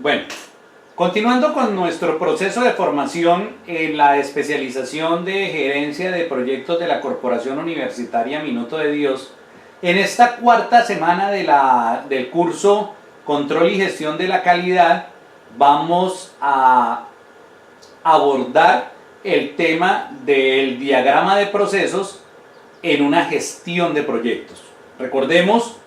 Bueno, continuando con nuestro proceso de formación en la especialización de gerencia de proyectos de la Corporación Universitaria Minuto de Dios, en esta cuarta semana del curso Control y Gestión de la Calidad, vamos a abordar el tema del diagrama de procesos en una gestión de proyectos. Recordemos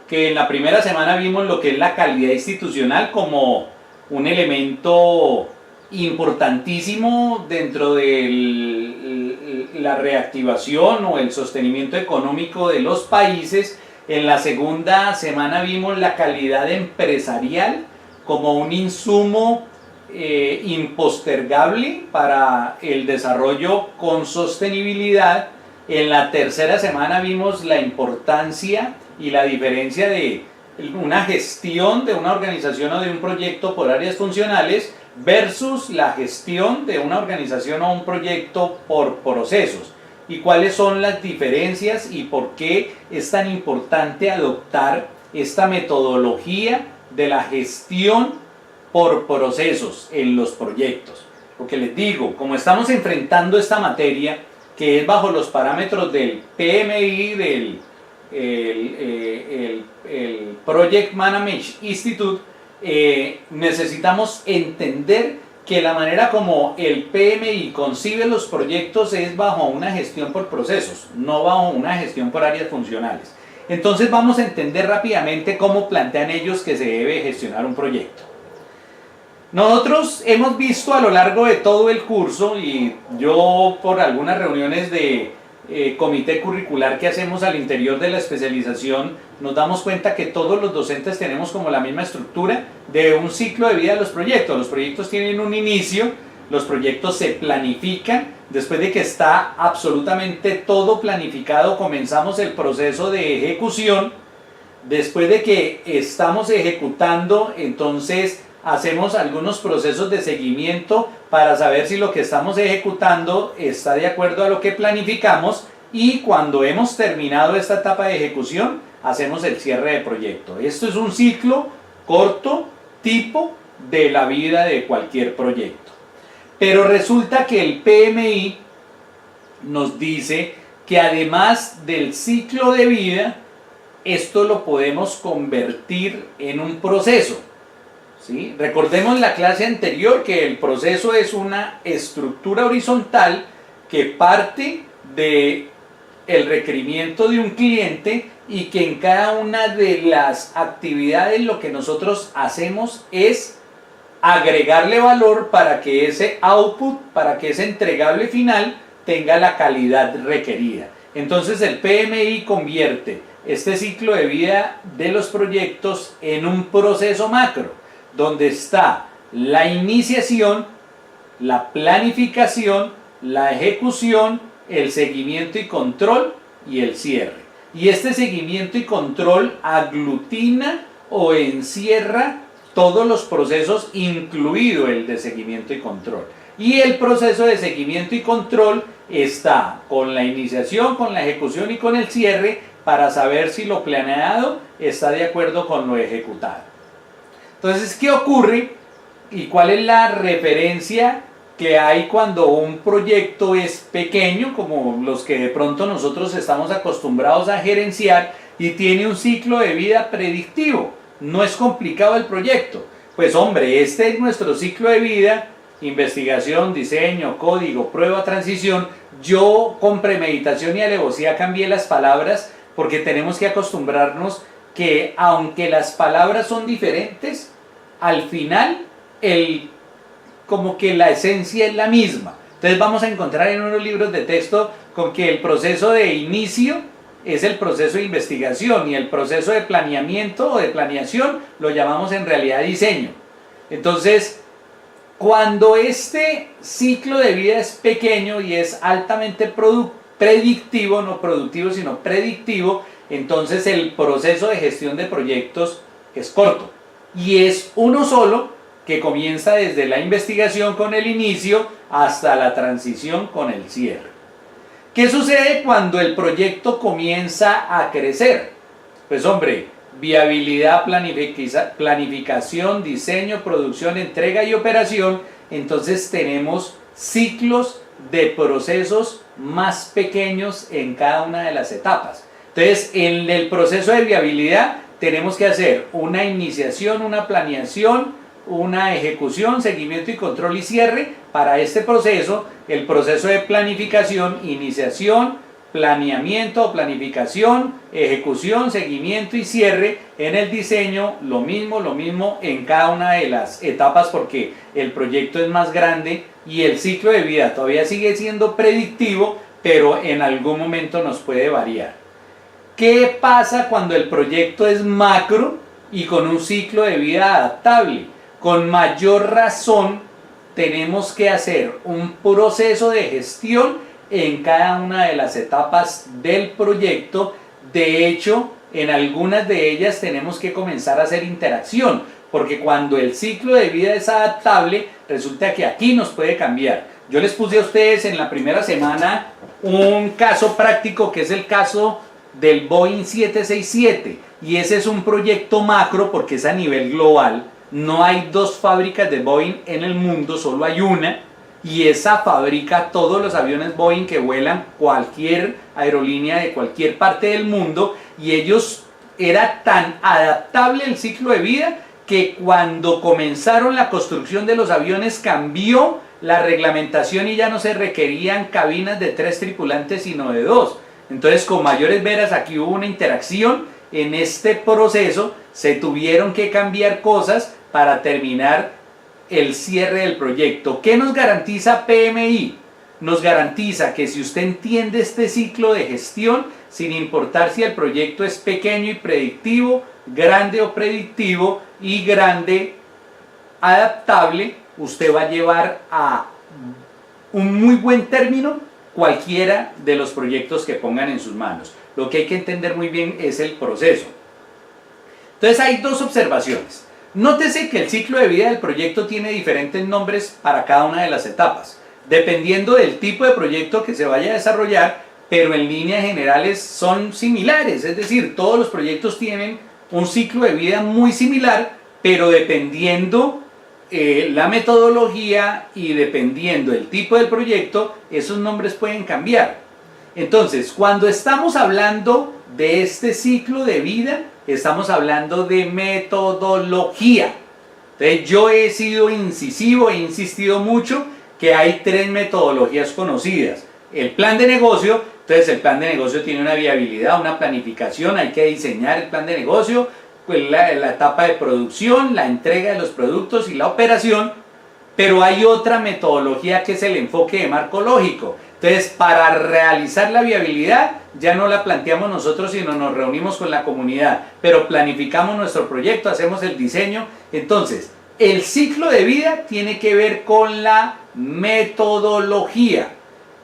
que en la primera semana vimos lo que es la calidad institucional como un elemento importantísimo dentro de la reactivación o el sostenimiento económico de los países. En la segunda semana vimos la calidad empresarial como un insumo impostergable para el desarrollo con sostenibilidad. En la tercera semana vimos la importancia y la diferencia de una gestión de una organización o de un proyecto por áreas funcionales versus la gestión de una organización o un proyecto por procesos, y cuáles son las diferencias y por qué es tan importante adoptar esta metodología de la gestión por procesos en los proyectos. Porque les digo, como estamos enfrentando esta materia que es bajo los parámetros del PMI, del el Project Management Institute, necesitamos entender que la manera como el PMI concibe los proyectos es bajo una gestión por procesos, no bajo una gestión por áreas funcionales. Entonces vamos a entender rápidamente cómo plantean ellos que se debe gestionar un proyecto. Nosotros hemos visto a lo largo de todo el curso, y yo por algunas reuniones de comité curricular que hacemos al interior de la especialización, nos damos cuenta que todos los docentes tenemos como la misma estructura de un ciclo de vida de los proyectos. Los proyectos tienen un inicio, los proyectos se planifican, después de que está absolutamente todo planificado comenzamos el proceso de ejecución. Después de que estamos ejecutando, entonces hacemos algunos procesos de seguimiento para saber si lo que estamos ejecutando está de acuerdo a lo que planificamos, y cuando hemos terminado esta etapa de ejecución hacemos el cierre de proyecto. Esto es un ciclo corto tipo de la vida de cualquier proyecto. Pero resulta que el PMI nos dice que además del ciclo de vida, esto lo podemos convertir en un proceso. ¿Sí? Recordemos la clase anterior que el proceso es una estructura horizontal que parte del requerimiento de un cliente, y que en cada una de las actividades lo que nosotros hacemos es agregarle valor para que ese output, para que ese entregable final tenga la calidad requerida. Entonces el PMI convierte este ciclo de vida de los proyectos en un proceso macro, donde está la iniciación, la planificación, la ejecución, el seguimiento y control y el cierre. Y este seguimiento y control aglutina o encierra todos los procesos, incluido el de seguimiento y control. Y el proceso de seguimiento y control está con la iniciación, con la ejecución y con el cierre, para saber si lo planeado está de acuerdo con lo ejecutado. Entonces, ¿qué ocurre y cuál es la referencia que hay cuando un proyecto es pequeño, como los que de pronto nosotros estamos acostumbrados a gerenciar, y tiene un ciclo de vida predictivo? No es complicado el proyecto. Pues hombre, este es nuestro ciclo de vida: investigación, diseño, código, prueba, transición. Yo con premeditación y alevosía cambié las palabras, porque tenemos que acostumbrarnos que aunque las palabras son diferentes, al final como que la esencia es la misma. Entonces vamos a encontrar en unos libros de texto con que el proceso de inicio es el proceso de investigación, y el proceso de planeamiento o de planeación lo llamamos en realidad diseño. Entonces, cuando este ciclo de vida es pequeño y es altamente predictivo, no productivo sino predictivo, entonces el proceso de gestión de proyectos es corto, y es uno solo, que comienza desde la investigación con el inicio hasta la transición con el cierre. ¿Qué sucede cuando el proyecto comienza a crecer? Pues hombre, viabilidad, planificación, diseño, producción, entrega y operación, entonces tenemos ciclos de procesos más pequeños en cada una de las etapas. Entonces, en el proceso de viabilidad tenemos que hacer una iniciación, una planeación, una ejecución, seguimiento y control y cierre para este proceso. El proceso de planificación, iniciación, planeamiento o planificación, ejecución, seguimiento y cierre. En el diseño lo mismo en cada una de las etapas porque el proyecto es más grande y el ciclo de vida todavía sigue siendo predictivo, pero en algún momento nos puede variar. ¿Qué pasa cuando el proyecto es macro y con un ciclo de vida adaptable? Con mayor razón tenemos que hacer un proceso de gestión en cada una de las etapas del proyecto. De hecho, en algunas de ellas tenemos que comenzar a hacer interacción, porque cuando el ciclo de vida es adaptable, resulta que aquí nos puede cambiar. Yo les puse a ustedes en la primera semana un caso práctico que es el caso del Boeing 767, y ese es un proyecto macro porque es a nivel global. No hay dos fábricas de Boeing en el mundo, solo hay una, y esa fabrica todos los aviones Boeing que vuelan cualquier aerolínea de cualquier parte del mundo, y ellos era tan adaptable el ciclo de vida que cuando comenzaron la construcción de los aviones cambió la reglamentación y ya no se requerían cabinas de 3 tripulantes sino de 2. Entonces, con mayores veras aquí hubo una interacción en este proceso, se tuvieron que cambiar cosas para terminar el cierre del proyecto. ¿Qué nos garantiza PMI? Nos garantiza que si usted entiende este ciclo de gestión, sin importar si el proyecto es pequeño y predictivo, grande o predictivo y grande adaptable, usted va a llevar a un muy buen término cualquiera de los proyectos que pongan en sus manos. Lo que hay que entender muy bien es el proceso. Entonces hay dos observaciones. Nótese que el ciclo de vida del proyecto tiene diferentes nombres para cada una de las etapas, dependiendo del tipo de proyecto que se vaya a desarrollar, pero en líneas generales son similares, es decir, todos los proyectos tienen un ciclo de vida muy similar, pero dependiendo la metodología y dependiendo el tipo del proyecto, esos nombres pueden cambiar. Entonces, cuando estamos hablando de este ciclo de vida, estamos hablando de metodología. Entonces, yo he sido incisivo, he insistido mucho que hay 3 metodologías conocidas. El plan de negocio, entonces el plan de negocio tiene una viabilidad, una planificación, hay que diseñar el plan de negocio, pues la etapa de producción, la entrega de los productos y la operación, pero hay otra metodología que es el enfoque de marco lógico. Entonces, para realizar la viabilidad, ya no la planteamos nosotros, sino nos reunimos con la comunidad, pero planificamos nuestro proyecto, hacemos el diseño. Entonces, el ciclo de vida tiene que ver con la metodología.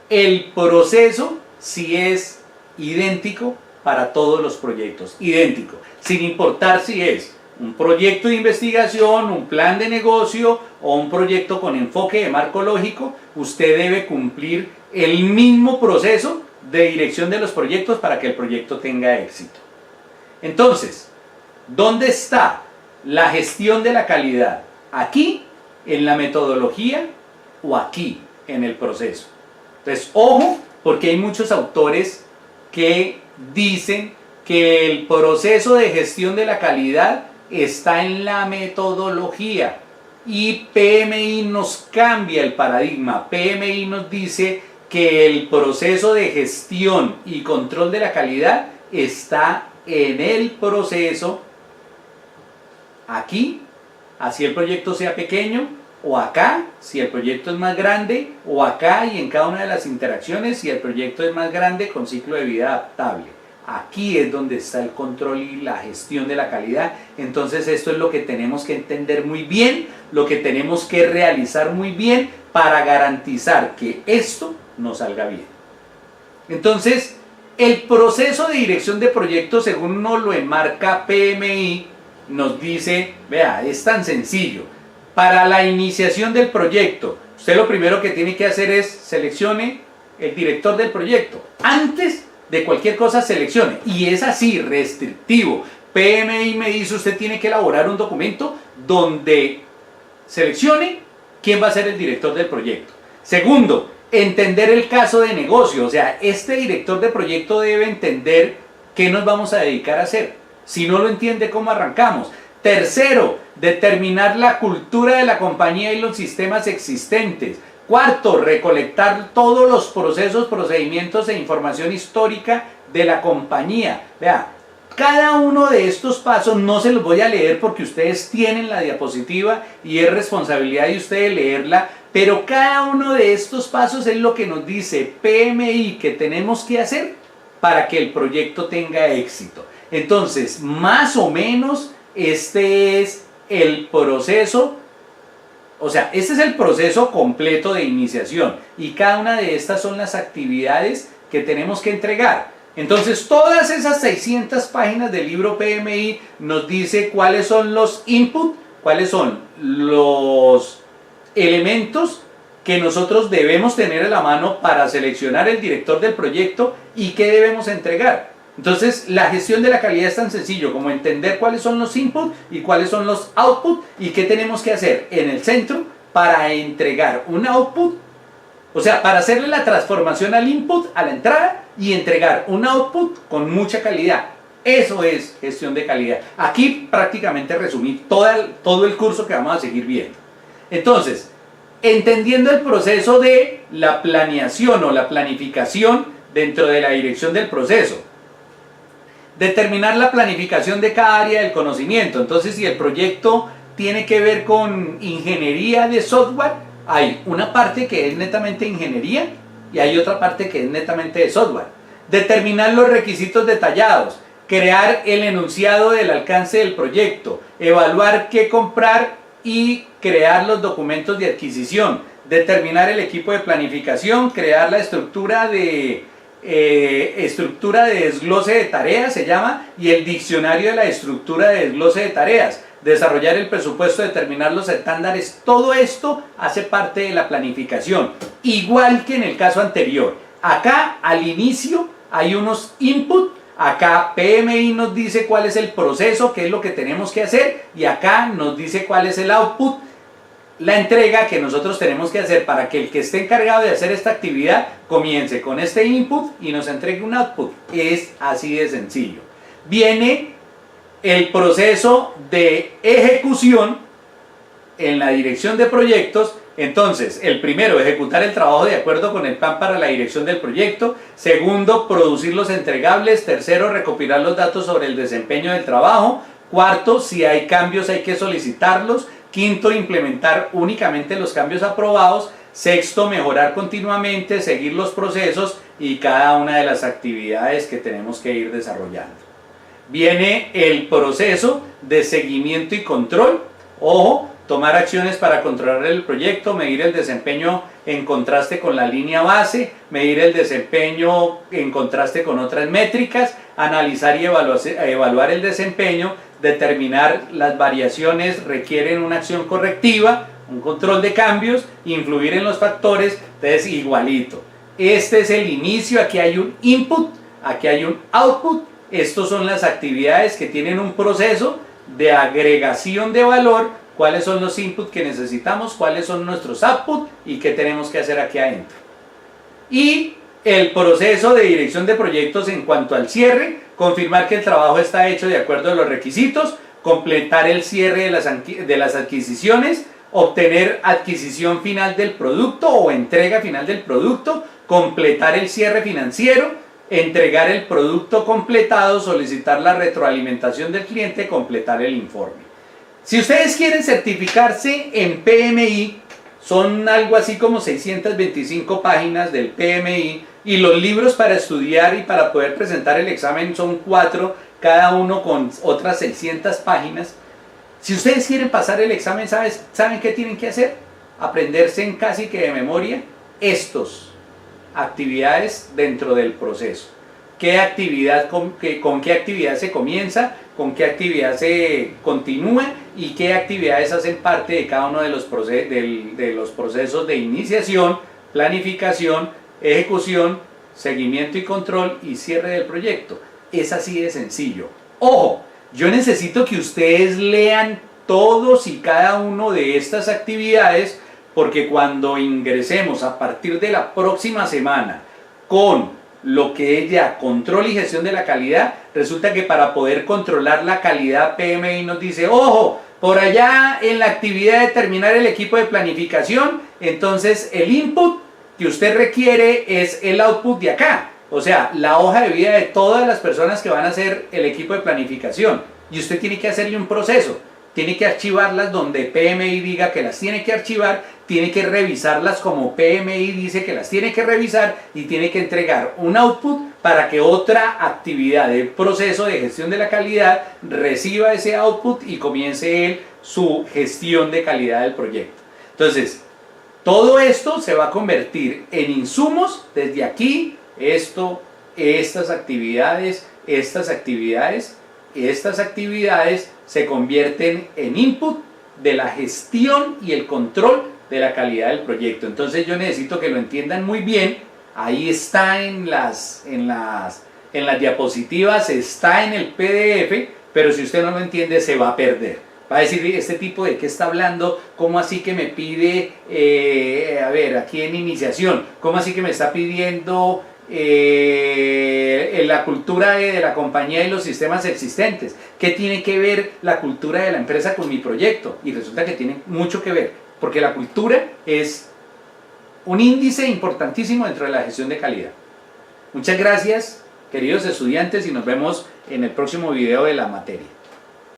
El proceso sí es idéntico para todos los proyectos, idéntico, sin importar si es un proyecto de investigación, un plan de negocio o un proyecto con enfoque de marco lógico. Usted debe cumplir el mismo proceso de dirección de los proyectos para que el proyecto tenga éxito. Entonces, ¿dónde está la gestión de la calidad? ¿Aquí, en la metodología, o aquí, en el proceso? Entonces, ojo, porque hay muchos autores que dicen que el proceso de gestión de la calidad está en la metodología, y PMI nos cambia el paradigma. PMI nos dice que el proceso de gestión y control de la calidad está en el proceso, aquí, así el proyecto sea pequeño, o acá, si el proyecto es más grande, o acá y en cada una de las interacciones, si el proyecto es más grande con ciclo de vida adaptable. Aquí es donde está el control y la gestión de la calidad. Entonces esto es lo que tenemos que entender muy bien, lo que tenemos que realizar muy bien para garantizar que esto nos salga bien. Entonces, el proceso de dirección de proyectos, según nos lo enmarca PMI, nos dice, vea, es tan sencillo. Para la iniciación del proyecto, usted lo primero que tiene que hacer es seleccione el director del proyecto. Antes de cualquier cosa seleccione, y es así, restrictivo. PMI me dice usted tiene que elaborar un documento donde seleccione quién va a ser el director del proyecto. Segundo, entender el caso de negocio, o sea, este director de proyecto debe entender qué nos vamos a dedicar a hacer. Si no lo entiende, ¿cómo arrancamos? Tercero, determinar la cultura de la compañía y los sistemas existentes. Cuarto, recolectar todos los procesos, procedimientos e información histórica de la compañía. Vea, cada uno de estos pasos no se los voy a leer porque ustedes tienen la diapositiva y es responsabilidad de ustedes leerla, pero cada uno de estos pasos es lo que nos dice PMI que tenemos que hacer para que el proyecto tenga éxito. Entonces, más o menos, este es el proceso, o sea, este es el proceso completo de iniciación y cada una de estas son las actividades que tenemos que entregar. Entonces, todas esas 600 páginas del libro PMI nos dice cuáles son los inputs, cuáles son los elementos que nosotros debemos tener a la mano para seleccionar el director del proyecto y qué debemos entregar. Entonces, la gestión de la calidad es tan sencillo como entender cuáles son los inputs y cuáles son los outputs y qué tenemos que hacer en el centro para entregar un output, o sea, para hacerle la transformación al input, a la entrada, y entregar un output con mucha calidad. Eso es gestión de calidad. Aquí prácticamente resumí todo el curso que vamos a seguir viendo. Entonces, entendiendo el proceso de la planeación o la planificación dentro de la dirección del proceso. Determinar la planificación de cada área del conocimiento. Entonces, si el proyecto tiene que ver con ingeniería de software, hay una parte que es netamente ingeniería y hay otra parte que es netamente de software. Determinar los requisitos detallados, crear el enunciado del alcance del proyecto, evaluar qué comprar y crear los documentos de adquisición, determinar el equipo de planificación, crear la estructura de desglose de tareas, se llama, y el diccionario de la estructura de desglose de tareas, desarrollar el presupuesto, determinar los estándares. Todo esto hace parte de la planificación, igual que en el caso anterior. Acá al inicio hay unos inputs, acá PMI nos dice cuál es el proceso, qué es lo que tenemos que hacer, y acá nos dice cuál es el output, la entrega que nosotros tenemos que hacer para que el que esté encargado de hacer esta actividad comience con este input y nos entregue un output. Es así de sencillo. Viene el proceso de ejecución en la dirección de proyectos. Entonces, el primero, ejecutar el trabajo de acuerdo con el plan para la dirección del proyecto. Segundo, producir los entregables. Tercero, recopilar los datos sobre el desempeño del trabajo. Cuarto, si hay cambios hay que solicitarlos. Quinto, implementar únicamente los cambios aprobados. Sexto, mejorar continuamente, seguir los procesos y cada una de las actividades que tenemos que ir desarrollando. Viene el proceso de seguimiento y control. Ojo, tomar acciones para controlar el proyecto, medir el desempeño en contraste con la línea base, medir el desempeño en contraste con otras métricas, analizar y evaluar el desempeño, determinar las variaciones requieren una acción correctiva, un control de cambios, influir en los factores. Entonces, igualito. Este es el inicio, aquí hay un input, aquí hay un output. Estos son las actividades que tienen un proceso de agregación de valor. Cuáles son los inputs que necesitamos, cuáles son nuestros outputs y qué tenemos que hacer aquí adentro. Y el proceso de dirección de proyectos en cuanto al cierre, confirmar que el trabajo está hecho de acuerdo a los requisitos, completar el cierre de las adquisiciones, obtener adquisición final del producto o entrega final del producto, completar el cierre financiero, entregar el producto completado, solicitar la retroalimentación del cliente, completar el informe. Si ustedes quieren certificarse en PMI, son algo así como 625 páginas del PMI y los libros para estudiar y para poder presentar el examen son 4, cada uno con otras 600 páginas. Si ustedes quieren pasar el examen, ¿saben qué tienen que hacer? Aprenderse en casi que de memoria estos actividades dentro del proceso. ¿Qué actividad, con qué actividad se comienza? ¿Con qué actividad se continúa? ¿Y qué actividades hacen parte de cada uno de los procesos de iniciación, planificación, ejecución, seguimiento y control y cierre del proyecto? Es así de sencillo. Ojo, yo necesito que ustedes lean todos y cada uno de estas actividades, porque cuando ingresemos a partir de la próxima semana con lo que es ya control y gestión de la calidad, resulta que para poder controlar la calidad PMI nos dice, ojo, por allá en la actividad de terminar el equipo de planificación, entonces el input que usted requiere es el output de acá, o sea, la hoja de vida de todas las personas que van a hacer el equipo de planificación, y usted tiene que hacerle un proceso. Tiene que archivarlas donde PMI diga que las tiene que archivar, tiene que revisarlas como PMI dice que las tiene que revisar y tiene que entregar un output para que otra actividad del proceso de gestión de la calidad reciba ese output y comience él su gestión de calidad del proyecto. Entonces, todo esto se va a convertir en insumos desde aquí, estas actividades se convierten en input de la gestión y el control de la calidad del proyecto. Entonces yo necesito que lo entiendan muy bien. Ahí está en las diapositivas, está en el PDF, pero si usted no lo entiende se va a perder. Va a decir, este tipo de qué está hablando, cómo así que me pide, a ver, aquí en iniciación, cómo así que me está pidiendo la cultura de la compañía y los sistemas existentes. ¿Qué tiene que ver la cultura de la empresa con mi proyecto? Y resulta que tiene mucho que ver, porque la cultura es un índice importantísimo dentro de la gestión de calidad. Muchas gracias, queridos estudiantes, y nos vemos en el próximo video de la materia.